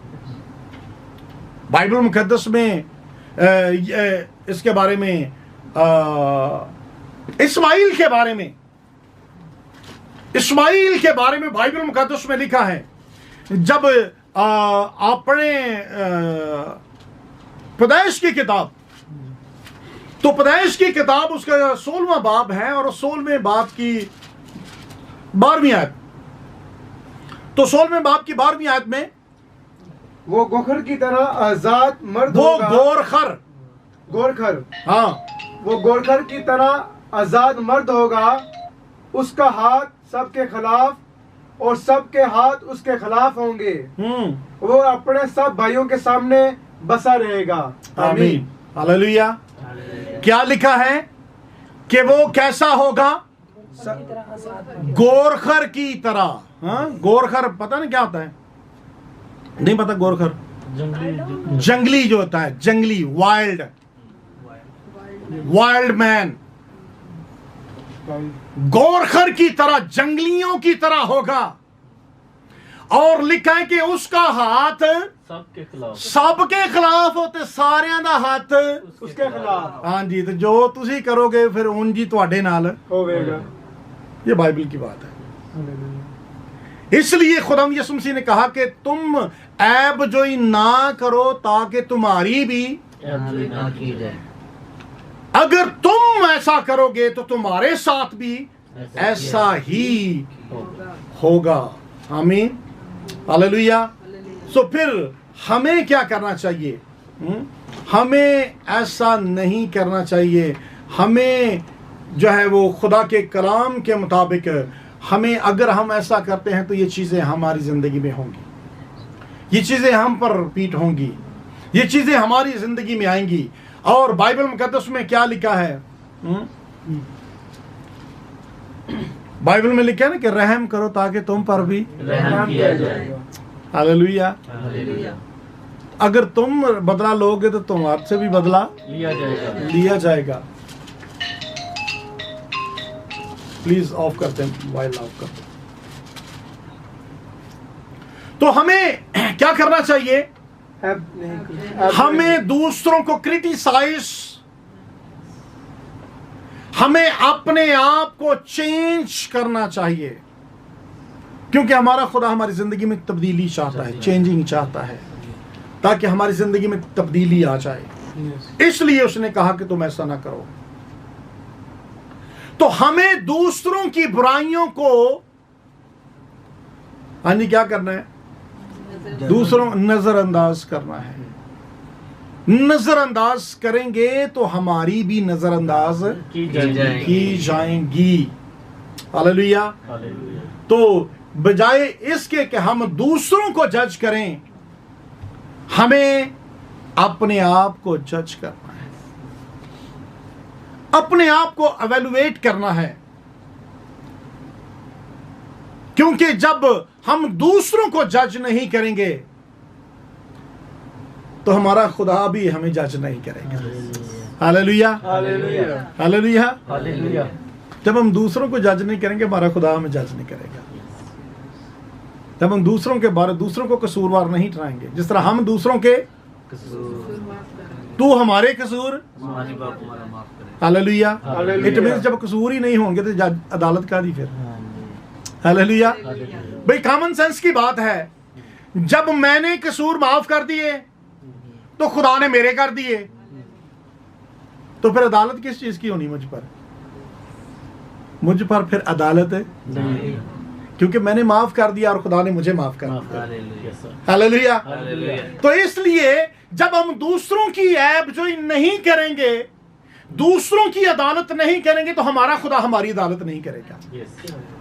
बाइबल मुकद्दस में इसके बारे में इस्माइल के बारे में बाइबल मुकद्दस में लिखा है, जब आपने पैदाइश की किताब, तो पैदाइश की किताब उसका 16वां बाब है और 16वें बाब की 12वीं आयत। तो 16वें बाब की 12वीं आयत में वो गोखर की तरह आजाद मर्द वो होगा। गोरखर, हाँ, वो गोरखर की तरह आजाद मर्द होगा, उसका हाथ सबके खिलाफ और सबके हाथ उसके खिलाफ होंगे। वो अपने सब भाइयों के सामने बसा रहेगा। आमीन, हालेलुया। क्या लिखा है कि वो कैसा होगा? गोरखर की तरह। हाँ, गोरखर पता नहीं क्या होता है? नहीं पता। गोरखर जंगली जो होता है, जंगली, वाइल्ड मैन। गोरखर की तरह, जंगलियों की तरह होगा। और लिखा है कि उसका हाथ सबके खिलाफ होते, सारिਆਂ ਦਾ हथ उसके खिलाफ। हाँ जी, तो जो तुसी करोगे फिर उन जी तुहाडे नाल होगा। ये बाइबल की बात है। इसलिए खुदा यीशु मसीह ने कहा कि तुम ऐब जोई ना करो ताकि तुम्हारी भी ना की जाए। अगर तुम ऐसा करोगे तो तुम्हारे साथ भी ऐसा ही होगा। आमीन, हालेलुया। सो फिर हमें क्या करना चाहिए? हमें ऐसा नहीं करना चाहिए। हमें जो है वो खुदा के कलाम के मुताबिक हमें, अगर हम ऐसा करते हैं तो ये चीज़ें हमारी ज़िंदगी में होंगी, ये चीज़ें हम पर रिपीट होंगी, ये चीज़ें हमारी ज़िंदगी में आएंगी। और बाइबल मुकद्दस में क्या लिखा है? बाइबल में लिखा है ना कि रहम करो ताकि तुम पर भी रहम किया जाएगा। हालेलुया। हालेलुया। अगर तुम बदला लोगे तो तुम्हारे से भी बदला लिया जाएगा। प्लीज ऑफ करते हैं, मोबाइल ऑफ करते हैं। तो हमें क्या करना चाहिए? हमें दूसरों को क्रिटिसाइज, हमें अपने आप को चेंज करना चाहिए, क्योंकि हमारा खुदा हमारी जिंदगी में तब्दीली चाहता है, चेंजिंग चाहता है, ताकि हमारी जिंदगी में तब्दीली आ जाए। इसलिए उसने कहा कि तुम ऐसा ना करो। तो हमें दूसरों की बुराइयों को, हाँ जी, क्या करना है? दूसरों नजरअंदाज करना है। नजरअंदाज करेंगे तो हमारी भी नजरअंदाज की जाएंगी। हालेलुया। तो बजाय इसके कि हम दूसरों को जज करें, हमें अपने आप को जज करना है, अपने आप को एवेलुएट करना है। क्योंकि जब हम दूसरों को जज नहीं करेंगे तो हमारा खुदा भी हमें जज नहीं करेगा। Hallelujah, hallelujah, hallelujah, hallelujah. जब हम दूसरों को जज नहीं करेंगे, हमारा खुदा हमें जज नहीं करेगा। जब हम दूसरों के बारे, दूसरों को कसूरवार नहीं ठहराएंगे, जिस तरह हम दूसरों के, तू हमारे कसूर, हालेलुया। इट मींस जब कसूर ही नहीं होंगे तो अदालत का दी फिर। हालेलुया। भाई कॉमन सेंस की बात है, जब मैंने कसूर माफ कर दिए तो खुदा ने मेरे कर दिए, तो फिर अदालत किस चीज की होनी मुझ पर? मुझ पर फिर अदालत है, क्योंकि मैंने माफ कर दिया और खुदा ने मुझे माफ कर दिया। हालेलुया। तो इसलिए जब हम दूसरों की ऐब जो नहीं करेंगे, दूसरों की अदालत नहीं करेंगे, तो हमारा खुदा हमारी अदालत नहीं करेगा।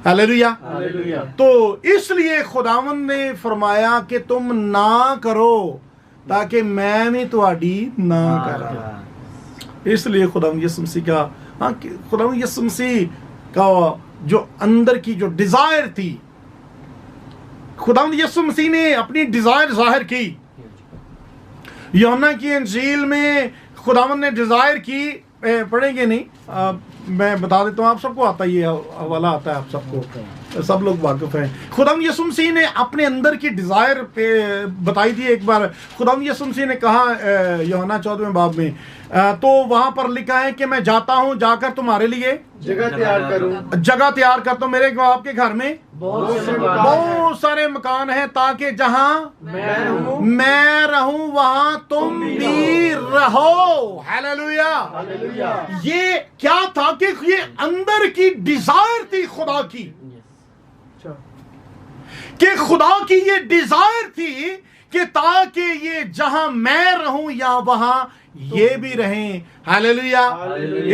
हालेलुया। तो इसलिए खुदावंद ने फरमाया कि तुम ना करो ताकि मैं भी तुहाडी ना करा। इसलिए खुदावंद यीशु मसीह का, हाँ, खुदावंद यीशु मसीह का जो अंदर की जो डिजायर थी, खुदावंद यीशु मसीह ने अपनी डिजायर जाहिर की। यूहन्ना की इंजील में खुदावंद ने डिजायर की पढ़ेंगे नहीं, मैं बता देता हूँ, आप सबको आता है, ये हवाला आता है आप सबको, सब लोग वाकिफ हैं। खुदा यीशु मसीह ने अपने अंदर की डिज़ायर पे बताई थी। एक बार खुदा यीशु मसीह ने कहा यूहन्ना 14वें बाब में, तो वहां पर लिखा है कि मैं जाता हूं, जाकर तुम्हारे लिए जगह तैयार करूं, जगह तैयार करता हूं। मेरे बाप के घर में बहुत सारे मकान हैं, ताकि जहां मैं रहूं वहां तुम भी रहो। हालेलुया। ये क्या था कि ये अंदर की डिजायर थी खुदा की, कि खुदा की ये डिजायर थी कि ताकि ये जहां मैं रहूं या वहां ये भी रहें। हालेलुया।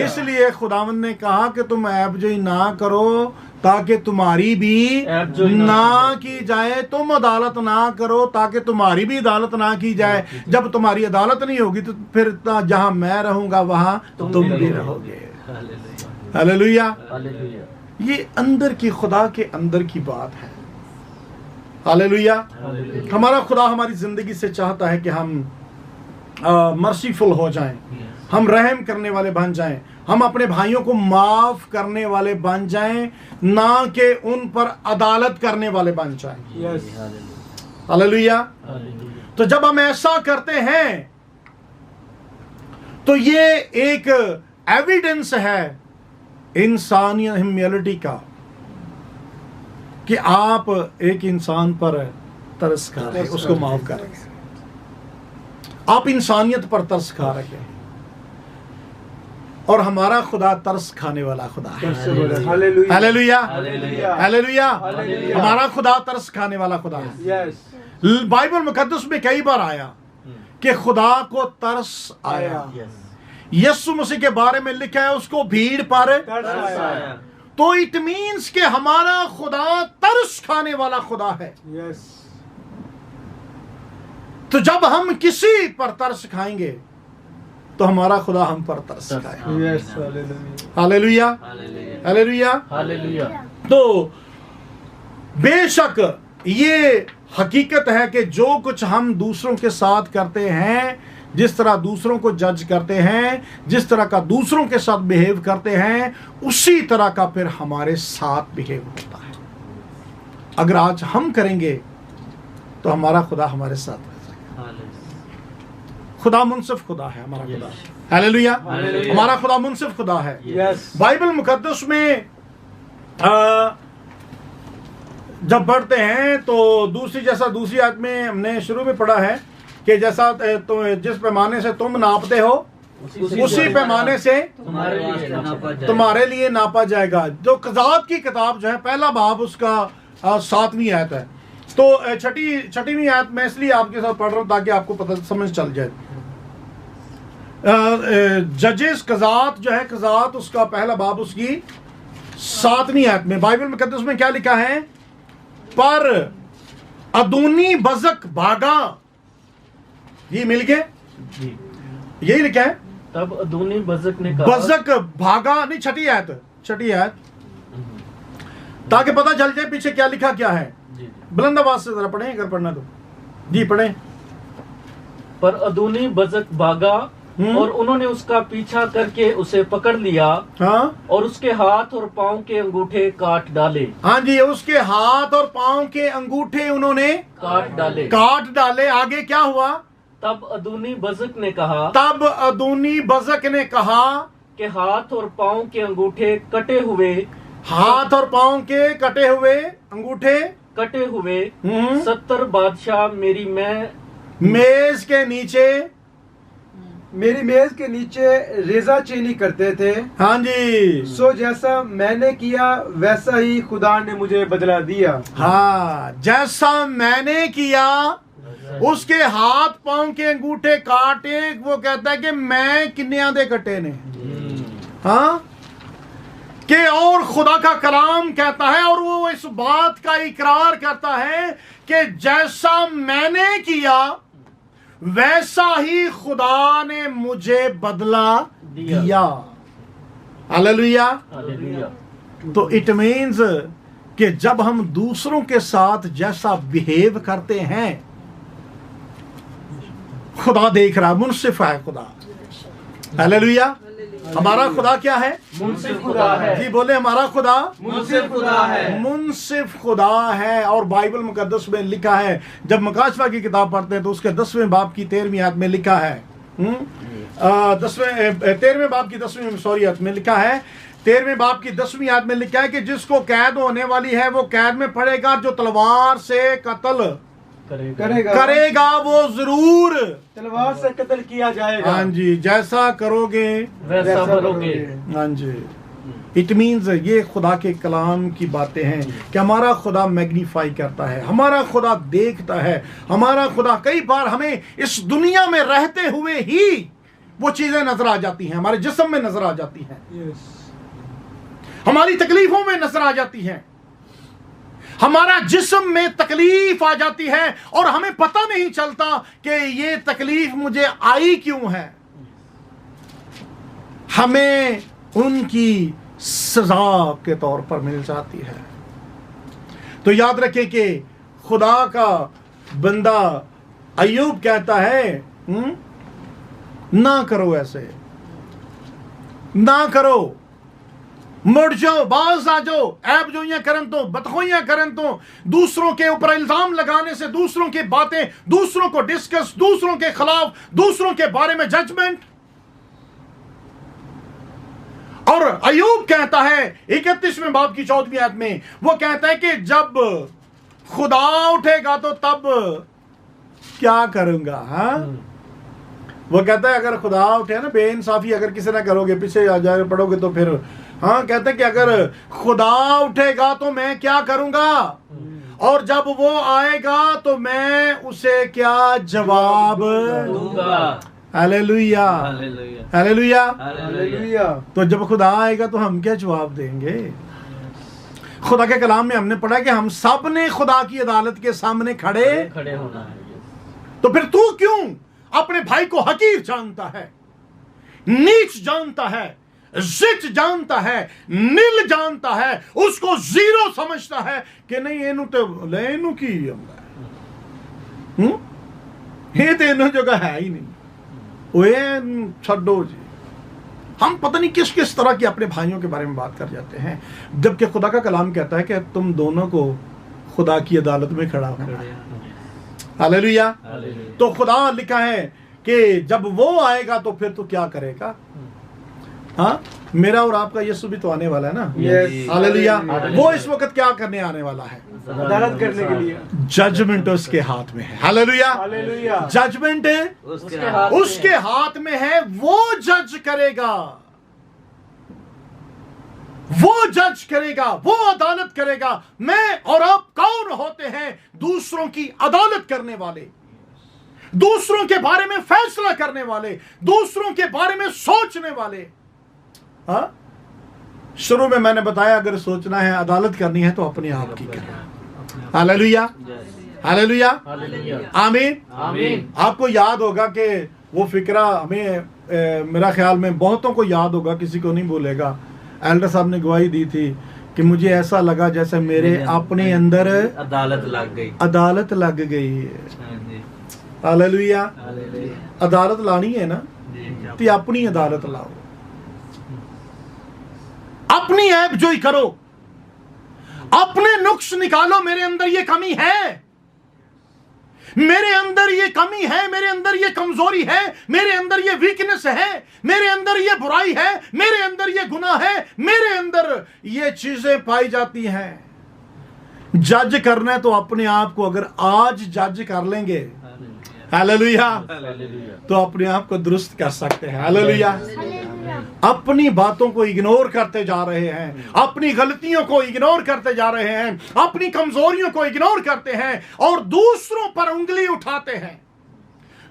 इसलिए खुदावंद ने कहा कि तुम ऐबजोई ना करो ताकि तुम्हारी भी ना की जाए, तुम अदालत ना करो ताकि तुम्हारी भी अदालत ना की जाए। जब तुम्हारी अदालत नहीं होगी तो फिर जहां मैं रहूंगा वहां तुम भी रहोगे। हालेलुया। ये अंदर की, खुदा के अंदर की बात है। हालेलुया। हमारा खुदा हमारी जिंदगी से चाहता है कि हम मर्सीफुल हो जाएं, हम रहम करने वाले बन जाएं, हम अपने भाइयों को माफ करने वाले बन जाएं, ना कि उन पर अदालत करने वाले बन जाएं। हालेलुया। तो जब हम ऐसा करते हैं तो ये एक एविडेंस है इंसानी ह्यूमैनिटी का कि आप एक इंसान पर तरस खा रहे हैं, उसको माफ कर रहे हैं, आप इंसानियत पर तरस खा रहे हैं। और हमारा खुदा तरस खाने वाला खुदा है। हालेलुया। हालेलुया। हमारा खुदा तरस खाने वाला खुदा है। बाइबल मुकद्दस में कई बार आया कि खुदा को तरस आया। यीशु मसीह के बारे में लिखा है उसको भीड़ पर तरस आया। तो इट मीन्स कि हमारा खुदा तरस खाने वाला खुदा है। तो जब हम किसी पर तरस खाएंगे तो हमारा खुदा हम पर तरस खाएगा। हालेलुया। हालेलुया। तो बेशक ये हकीकत है कि जो कुछ हम दूसरों के साथ करते हैं, जिस तरह दूसरों को जज करते हैं, जिस तरह का दूसरों के साथ बिहेव करते हैं, उसी तरह का फिर हमारे साथ बिहेव होता है। अगर आज हम करेंगे तो हमारा खुदा हमारे साथ रहेगा। खुदा मुनसिफ खुदा है हमारा खुदा। हालेलुया। हमारा खुदा मुनसिफ खुदा है। बाइबल मुकद्दस में जब पढ़ते हैं तो दूसरी आयत में हमने शुरू में पढ़ा है कि जैसा तो जिस पैमाने से तुम नापते हो उसी पैमाने से तुम्हारे लिए नापा जाएगा। जो क़ज़ात की किताब जो है पहला बाब उसका 7वीं आयत है। तो छठवीं आयत में इसलिए आपके साथ पढ़ रहा हूं ताकि आपको पता समझ चल जाए। जजेस क़ज़ात जो है, क़ज़ात उसका पहला बाब उसकी 7वीं आयत में बाइबल मुकद्दस में क्या लिखा है? पर अदूनी बज़क भागा, ये मिल गए, यही लिखा है। तब अदूनी बज़क ने कहा, बज़क भागा नहीं, छठी आयत ताकि पता चल जाए पीछे क्या लिखा क्या है। बुलंद आवाज से जरा पढ़ें अगर पढ़ना तो। जी पढ़ें। पर अदूनी बज़क भागा और उन्होंने उसका पीछा करके उसे पकड़ लिया। हाँ। और उसके हाथ और पांव के अंगूठे काट डाले। हाँ जी, उसके हाथ और पांव के अंगूठे उन्होंने काट डाले। आगे क्या हुआ? तब अदूनी बज़क ने कहा, कि हाथ और पांव के अंगूठे कटे हुए, हाथ और पांव के कटे हुए अंगूठे कटे हुए 70 बादशाह मेरी मेज के नीचे रेजा चीनी करते थे। हाँ जी। सो जैसा मैंने किया वैसा ही खुदा ने मुझे बदला दिया। हाँ, जैसा मैंने किया उसके हाथ पांव के अंगूठे काटे। वो कहता है कि मैं किन्निया दे कटे ने। हाँ, कि और खुदा का कलाम कहता है और वो इस बात का इकरार करता है कि जैसा मैंने किया वैसा ही खुदा ने मुझे बदला दिया। हालेलुया। तो इट मीन्स कि जब हम दूसरों के साथ जैसा बिहेव करते हैं, खुदा देख रहा है, मुनसिफ है खुदा। हालेलुया। हमारा खुदा क्या है? मुंसिफ खुदा है। जी बोले, हमारा खुदा मुंसिफ खुदा है। मुंसिफ खुदा है। और बाइबल मुकद्दस में लिखा है, जब मुकाशवा की किताब पढ़ते हैं तो उसके 10वें बाब की 13वीं आयत में लिखा है, 13वें बाब की 10वीं आयत में लिखा है, 13वें बाब की 10वीं आयत में लिखा है कि जिसको कैद होने वाली है वो कैद में पड़ेगा, जो तलवार से कत्ल करेगा वो जरूर तलवार से कत्ल किया जाएगा। हाँ जी, जैसा करोगे वैसा भरोगे। हाँ जी। इट मीन्स ये खुदा के कलाम की बातें हैं कि हमारा खुदा मैग्नीफाई करता है, हमारा खुदा देखता है, हमारा खुदा कई बार हमें इस दुनिया में रहते हुए ही वो चीजें नजर आ जाती हैं, हमारे जिस्म में नजर आ जाती हैं, हमारी तकलीफों में नजर आ जाती हैं, हमारा जिस्म में तकलीफ आ जाती है और हमें पता नहीं चलता कि ये तकलीफ मुझे आई क्यों है। हमें उनकी सजा के तौर पर मिल जाती है। तो याद रखें कि खुदा का बंदा अय्यूब कहता है, ना करो, ऐसे ना करो, मुड़ जाओ, बाज आ जाओ, ऐब जोइयां करन तो, बदखोइयां करन तो, दूसरों के ऊपर इल्जाम लगाने से, दूसरों की बातें, दूसरों को डिस्कस, दूसरों के खिलाफ, दूसरों के बारे में जजमेंट। और अय्यूब कहता है 31वें बाब की 14वीं आयत में, वो कहता है कि जब खुदा उठेगा तो तब क्या करूंगा। हाँ, वो कहता है अगर खुदा उठे ना, बेइंसाफी अगर किसी ना करोगे, पीछे आ जाकर पढ़ोगे तो फिर, हाँ, कहते हैं कि अगर खुदा उठेगा तो मैं क्या करूंगा, और जब वो आएगा तो मैं उसे क्या जवाब दूंगा। Hallelujah, hallelujah, hallelujah. तो जब खुदा आएगा तो हम क्या जवाब देंगे। खुदा के कलाम में हमने पढ़ा कि हम सब ने खुदा की अदालत के सामने खड़े होना है। तो फिर तू क्यों अपने भाई को हकीर जानता है, नीच जानता है, जिच जानता है, नील जानता है, उसको जीरो समझता है कि नहीं एनू तो लेनू की ये तो एनू जगह है ही नहीं, ओए छड्डो जी। हम पता नहीं किस किस तरह की अपने भाइयों के बारे में बात कर जाते हैं, जबकि खुदा का कलाम कहता है कि तुम दोनों को खुदा की अदालत में खड़ा होना है। हालेलुया। तो खुदा लिखा है कि जब वो आएगा तो फिर तो क्या करेगा। हाँ, मेरा और आपका यीशु भी तो आने वाला है ना। हालेलुया। वो इस वक्त क्या करने आने वाला है? अदालत करने के लिए। जजमेंट उसके हाथ में है। Hallelujah, hallelujah. जजमेंट उसके हाथ में है, वो जज करेगा, वो जज करेगा, वो अदालत करेगा। मैं और आप कौन होते हैं दूसरों की अदालत करने वाले, दूसरों के बारे में फैसला करने वाले, दूसरों के बारे में सोचने वाले। हाँ, शुरू में मैंने बताया अगर सोचना है, अदालत करनी है तो अपने आप की करें। हालेलुया, हालेलुया, आमीन, आमीन। आपको याद होगा कि वो फिक्रा हमें, मेरा ख्याल में बहुतों को याद होगा, किसी को नहीं भूलेगा। एल्डर साहब ने गवाही दी थी कि मुझे ऐसा लगा जैसे मेरे अपने अंदर अदालत लग गई, अदालत लग गई है। हालेलुया। अदालत लानी है ना, तो अपनी अदालत लाओ, अपनी ऐब जोई करो, अपने नुक्स निकालो। मेरे अंदर ये कमी है, मेरे अंदर ये कमी है, मेरे अंदर ये कमजोरी है, मेरे अंदर ये वीकनेस है, मेरे अंदर ये बुराई है, मेरे अंदर ये गुनाह है, मेरे अंदर ये चीजें पाई जाती हैं। जज करना है तो अपने आप को अगर आज जज कर लेंगे, हालेलुया, तो अपने आप को दुरुस्त कर सकते हैं। हालेलुया। अपनी बातों को इग्नोर करते जा रहे हैं, अपनी गलतियों को इग्नोर करते जा रहे हैं, अपनी कमजोरियों को इग्नोर करते हैं और दूसरों पर उंगली उठाते हैं,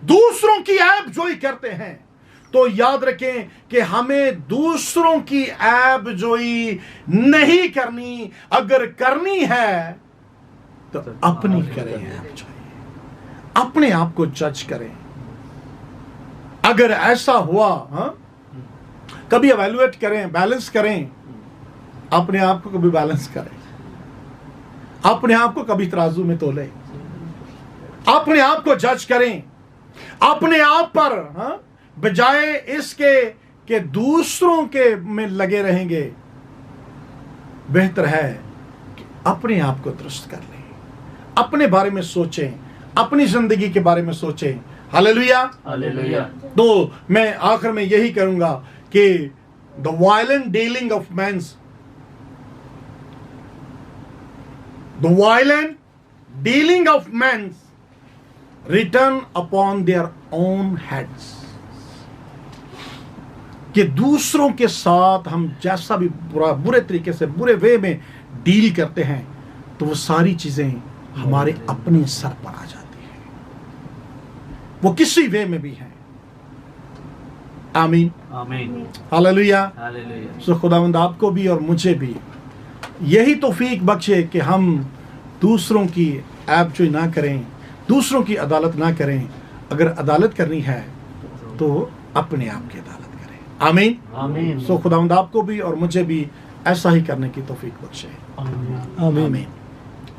दूसरों की ऐब जोई करते हैं। तो याद रखें कि हमें दूसरों की ऐब जोई नहीं करनी, अगर करनी है तो अपनी करें, ऐब जोई, अपने आप को जज करें। अगर ऐसा हुआ, हाँ, कभी एवेलुएट करें, बैलेंस करें, अपने आप को कभी बैलेंस करें, अपने आप को कभी तराजू में तोलें, अपने आप को जज करें, अपने आप पर, हाँ, बजाय इसके कि दूसरों के में लगे रहेंगे, बेहतर है कि अपने आप को दुरुस्त कर लें, अपने बारे में सोचें, अपनी जिंदगी के बारे में सोचें। Hallelujah, hallelujah. तो मैं आखिर में यही करूंगा कि the violent dealing of men's, the violent dealing of men's return upon their own heads, कि दूसरों के साथ हम जैसा भी बुरे तरीके से, बुरे वे में डील करते हैं, तो वो सारी चीजें हमारे अपने सर पर आ जाती हैं, वो किसी वे में भी हैं। आमीन, आमीन, हालेलुया। हालेलुया। सो खुदावंद आपको भी और मुझे भी यही तौफीक बख्शे कि हम दूसरों की ऐबजोई ना करें, दूसरों की अदालत ना करें। अगर अदालत करनी है तो अपने आप की अदालत करें। आमीन, आमीन। सो खुदावंद आपको भी और मुझे भी ऐसा ही करने की तौफीक बख्शे। आमीन। आमीन।